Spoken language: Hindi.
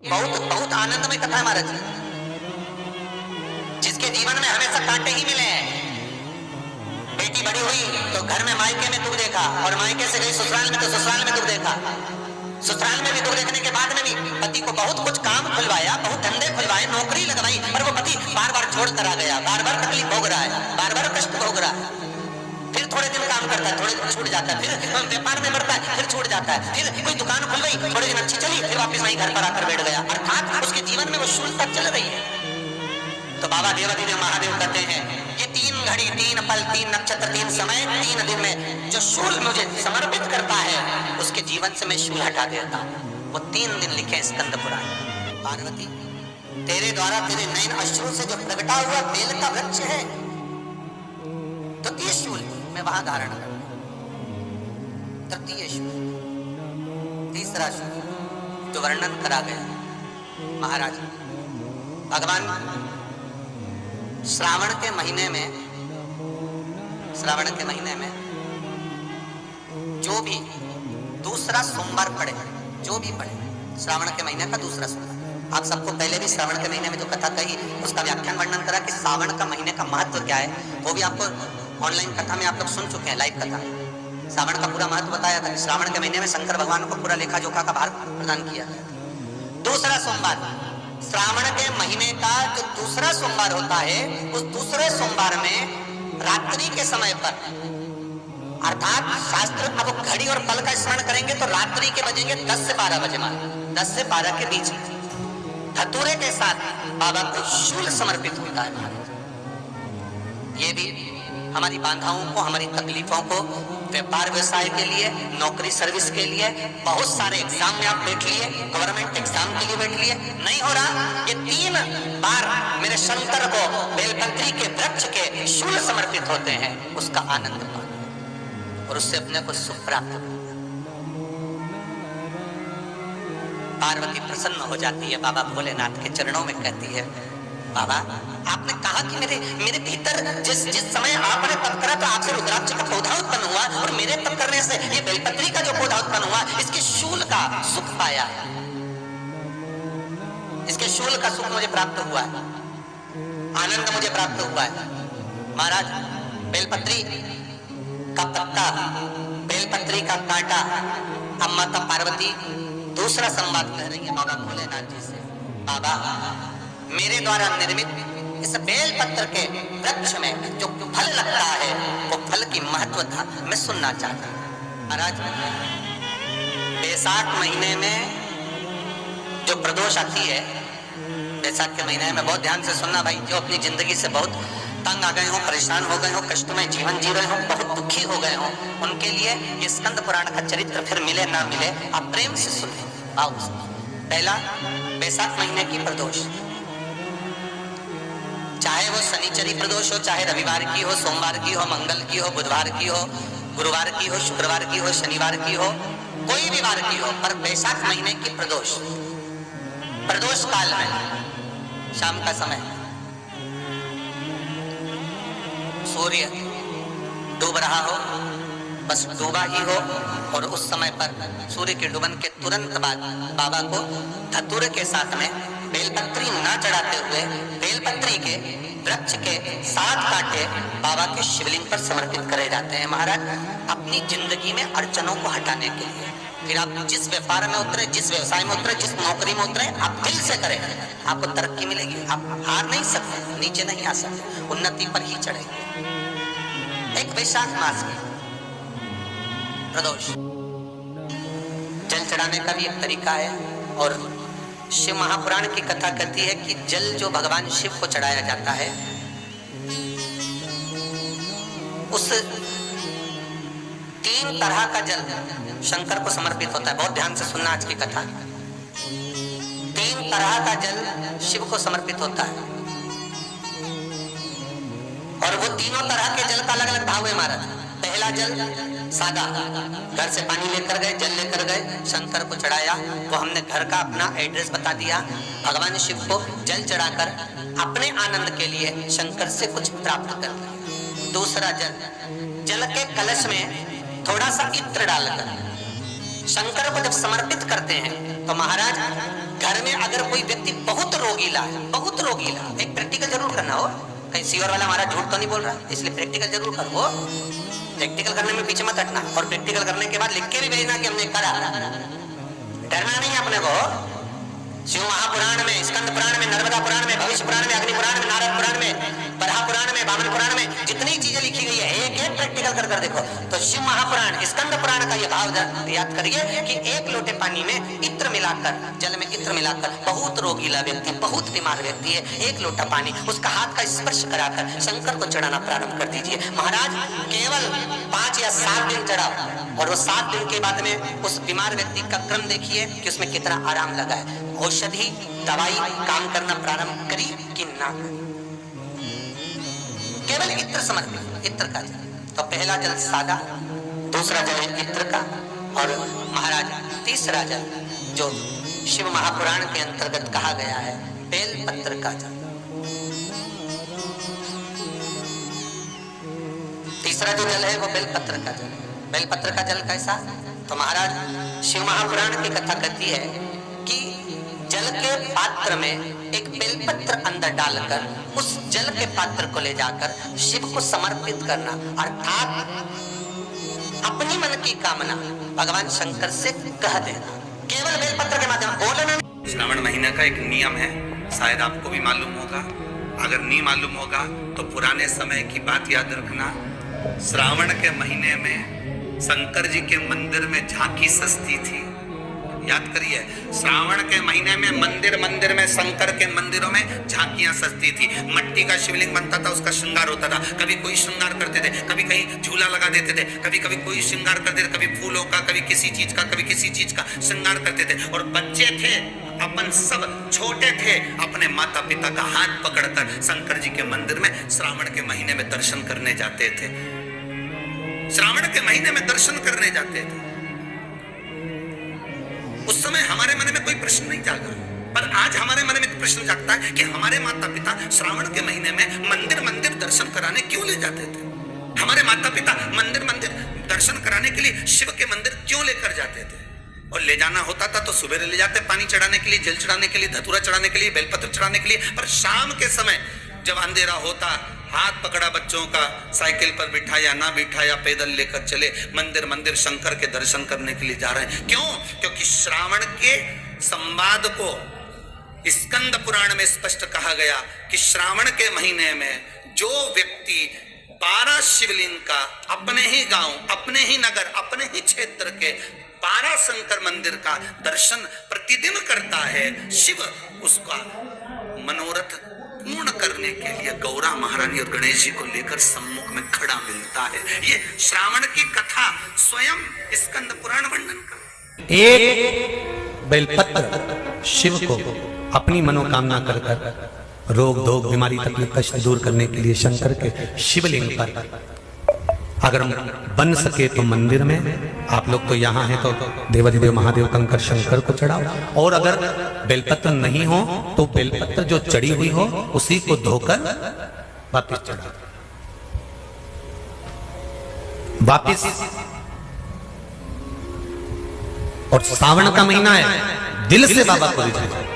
बहुत बहुत आनंदमय कथा है महाराज, जिसके जीवन में हमेशा कांटे ही मिले हैं। बेटी बड़ी हुई तो घर में मायके में दुख देखा, और मायके से गई ससुराल में तो ससुराल में दुख देखा। ससुराल में भी दुख देखने के बाद में भी पति को बहुत कुछ काम खुलवाया, बहुत धंधे खुलवाए, नौकरी लगवाई, पर वो पति बार बार छोड़ कर आ गया, बार बार तकलीफ भोग रहा है, बार बार कष्ट भोग रहा है। फिर थोड़े दिन काम करता है, थोड़े दिन छूट जाता है, फिर व्यापार में बढ़ता है, फिर छूट जाता है, फिर कोई दुकान खुल गई, थोड़े दिन अच्छी चली, फिर वापस वहीं घर पर आकर बैठ गया। अर्थात उसके जीवन में वो शून्यता चल रही है। तो बाबा देवाधिदेव महादेव कहते हैं कि 3 घड़ी 3 पल 3 नक्षत्र 3 समय 3 दिन में जो शूल मुझे समर्पित करता है, उसके जीवन से मैं शूल हटा देता हूं। वो 3 दिन लिखे स्कंद पुराण। पार्वती, तेरे द्वारा तेरे नयन अश्रु से जो प्रगटा हुआ बेल का वृक्ष है, द्वितीय शूल मैं वहां धारण कर, तृतीय शूल, तीसरा शूल जो वर्णन करा गया महाराज। भगवान श्रावण के महीने में जो भी दूसरा सोमवार पड़े, जो भी पड़े, श्रावण के महीने का दूसरा सोमवार। आप सबको पहले भी श्रावण के महीने में जो कथा कही उसका व्याख्यान वर्णन करा कि श्रावण का महीने का महत्व क्या है, वो भी आपको ऑनलाइन कथा में आप लोग सुन चुके हैं, लाइव कथा। श्रावण का पूरा महत्व बताया था कि श्रावण के महीने में शंकर भगवान को पूरा लेखा जोखा का भार प्रदान किया गया। दूसरा सोमवार, श्रावण के महीने का जो दूसरा सोमवार होता है, उस दूसरे सोमवार में रात्रि के समय पर, अर्थात शास्त्र अब घड़ी और पल का स्मरण करेंगे तो रात्रि के बजेंगे 10 से 12 बजे, 10 से 12 के बीच में धतूरे के साथ बाबा को शूल समर्पित होता है। ये भी हमारी बाधाओं को, हमारी तकलीफों को, व्यापार व्यवसाय के लिए, नौकरी सर्विस के लिए, बहुत सारे एग्जाम में आप बैठ लिए, गवर्नमेंट एग्जाम के लिए बैठ लिए, नहीं हो रहा, ये 3 बार मेरे शंकर को बेलपत्री के वृक्ष के शूल समर्पित होते हैं, उसका आनंद पाओ और उससे अपने को सुख प्राप्त हो। पार्वती प्रसन्न हो जाती है, बाबा भोलेनाथ के चरणों में कहती है, बाबा आपने कहा कि मेरे भीतर जिस समय आपने तप करा तो आपसे रुद्राक्ष का पौधा उत्पन्न हुआ, और मेरे तप करने से ये बेलपत्री का जो पौधा उत्पन्न हुआ, इसके शूल का सुख पाया, इसके शूल का सुख मुझे प्राप्त हुआ है, आनंद मुझे प्राप्त हुआ है। महाराज, बेलपत्री का पत्ता, बेलपत्री का कांटा, अब माता पार्वती दूसरा संवाद कह रही है बाबा भोलेनाथ जी से, बाबा मेरे द्वारा निर्मित इस बेल पत्र के वृक्ष में जो फल लगता है, वो फल की महत्वता मैं सुनना चाहता हूं। महाराज, बैसाख महीने में जो प्रदोष आती है, बैसाख के महीने में बहुत ध्यान से सुनना भाई, जो अपनी जिंदगी से बहुत तंग आ गए हो, परेशान हो गए हो, कष्टमय जीवन जी रहे हो, बहुत दुखी हो गए हो, उनके लिए ये स्कंद पुराण का चरित्र फिर मिले ना मिले, आप प्रेम से सुने। आओ, पहला बैसाख महीने की प्रदोष, चाहे वो शनिचरी प्रदोष हो, चाहे रविवार की हो, सोमवार की हो, मंगल की हो, बुधवार की हो, गुरुवार की हो, शुक्रवार की हो, शनिवार की हो, कोई भी वार की हो, पर बैसाख महीने की प्रदोष, प्रदोष काल में शाम का समय सूर्य डूब रहा हो, बस डूबा ही हो, और उस समय पर सूर्य के डूबन के तुरंत बाद बाबा को धतूरे के साथ में बेलपत्री ना चढ़ाते हुए बेलपत्री के वृक्ष के 7 कांटे बाबा के शिवलिंग पर समर्पित करे जाते हैं। महाराज, अपनी जिंदगी में अड़चनों को हटाने के लिए, फिर आप जिस व्यापार में उतरे, जिस व्यवसाय में उतरे, जिस नौकरी में उतरे, आप दिल से करें, आपको तरक्की मिलेगी, आप हार नहीं सकते, नीचे नहीं आ सकते, उन्नति पर ही चढ़ेंगे। एक वैशाख मास में प्रदोष जल चढ़ाने का भी एक तरीका है, और शिव महापुराण की कथा कहती है कि जल जो भगवान शिव को चढ़ाया जाता है, उस 3 तरह का जल शंकर को समर्पित होता है। बहुत ध्यान से सुनना आज की कथा। 3 तरह का जल शिव को समर्पित होता है, और वो तीनों तरह के जल का अलग अलग भाव है महाराज। पहला जल सादा, घर से पानी लेकर गए, जल लेकर गए, शंकर को चढ़ाया, वो हमने घर का अपना एड्रेस बता दिया, भगवान शिव को जल चढ़ाकर अपने आनंद के लिए शंकर से कुछ प्राप्त कर लिया। दूसरा जल, जल के कलश में थोड़ा सा इत्र डालकर शंकर को जब समर्पित करते हैं तो महाराज घर में अगर कोई व्यक्ति बहुत रोगीला है, बहुत रोगीला, एक प्रैक्टिकल जरूर करना हो, कहीं सीवर वाला हमारा झूठ तो नहीं बोल रहा, इसलिए प्रैक्टिकल जरूर करो। प्रैक्टिकल करने में पीछे मत हटना, और प्रैक्टिकल करने के बाद लिख के भी भेजना कि हमने करा। डरना नहीं है अपने को। शिव महापुराण में, स्कंद पुराण में, नर्मदा पुराण में, भविष्य पुराण में, अग्नि पुराण में, नारद पुराण में, बरहा पुराण में, वामन पुराण में जितनी चीजें लिखी गई है, एक एक प्रैक्टिकल कर कर देखो। तो शिव महापुराण, स्कंद पुराण का ये भाव याद करिए कि एक लोटे पानी में इत्र मिलाकर, जल में इत्र मिलाकर, बहुत रोगीला व्यक्ति, बहुत बीमार व्यक्ति है, एक लोटा पानी उसका हाथ का स्पर्श कराकर शंकर को चढ़ाना प्रारंभ कर दीजिए। महाराज केवल 5 या 7 दिन चढ़ाओ, और वो 7 दिन के बाद में उस बीमार व्यक्ति का क्रम देखिए कि उसमें कितना आराम लगा है। औषधि दवाई काम करना प्रारंभ करी कि ना, केवल इत्र समर्पित, इत्र का जल। तो पहला जल सादा, दूसरा जल है इत्र का, और महाराज तीसरा जल जो शिव महापुराण के अंतर्गत कहा गया है, बेल पत्र का जल। तीसरा जो जल है वो बेलपत्र का जल। बेलपत्र का जल कैसा? तो महाराज शिव महापुराण की कथा कहती है कि जल के पात्र में एक बेलपत्र अंदर डालकर उस जल के पात्र को ले जाकर शिव को समर्पित करना, अर्थात अपनी मन की कामना भगवान शंकर से कह देना, केवल बेलपत्र के माध्यम बोलना। श्रावण महीने का एक नियम है, शायद आपको भी मालूम होगा, अगर नहीं मालूम होगा तो पुराने समय की बात याद रखना। श्रावण के महीने में शंकर जी के मंदिर में झांकी सस्ती थी, याद करिए। श्रावण के महीने में मंदिर में शंकर के मंदिरों में झांकियां सजती थी। मट्टी का शिवलिंग बनता था, उसका श्रृंगार होता था। कभी कोई श्रृंगार करते थे, कभी कहीं झूला लगा देते थे, कभी कभी कोई श्रृंगार करते थे, कभी फूलों का, कभी किसी चीज का, कभी किसी चीज का श्रृंगार करते थे। और बच्चे थे अपन, सब छोटे थे, अपने माता पिता का हाथ पकड़कर शंकर जी के मंदिर में श्रावण के महीने में दर्शन करने जाते थे। श्रावण के महीने में दर्शन करने जाते थे। उस समय हमारे मन में कोई प्रश्न नहीं जागा, पर आज हमारे मन में प्रश्न जागता है कि हमारे माता पिता श्रावण के महीने में मंदिर दर्शन कराने क्यों ले जाते थे? हमारे माता पिता मंदिर दर्शन कराने के लिए शिव के मंदिर क्यों लेकर जाते थे? और ले जाना होता था तो सुबह ले जाते, पानी चढ़ाने के लिए, जल चढ़ाने के लिए, धतूरा चढ़ाने के लिए, बेलपत्र चढ़ाने के लिए। पर शाम के समय जब अंधेरा होता, हाथ पकड़ा बच्चों का, साइकिल पर बिठाया ना बिठाया, पैदल लेकर चले मंदिर शंकर के दर्शन करने के लिए जा रहे हैं। क्यों? क्योंकि श्रावण के संवाद को स्कंद पुराण में स्पष्ट कहा गया कि श्रावण के महीने में जो व्यक्ति 12 शिवलिंग का अपने ही गांव, अपने ही नगर, अपने ही क्षेत्र के 12 शंकर मंदिर का दर्शन प्रतिदिन करता है, शिव उसका मनोरथ पूर्ण करने के लिए गौरा महारानी और गणेश जी को लेकर सम्मुख में खड़ा मिलता है। ये श्रावण की कथा स्वयं स्कंद पुराण वर्णन कर। एक बेलपत्र शिव को अपनी मनोकामना कर कर रोग धोग बीमारी तकलीफ कष्ट दूर करने के लिए शंकर के शिवलिंग पर अगर बन सके तो मंदिर में, आप लोग तो यहाँ हैं तो देवाधिदेव महादेव कंकर शंकर को चढ़ाओ, और अगर बेलपत्र नहीं हो तो बेलपत्र जो चढ़ी हुई हो उसी को धोकर वापिस चढ़ाओ। वापिस। और सावन का महीना है, दिल से बाबा को रिझाओ।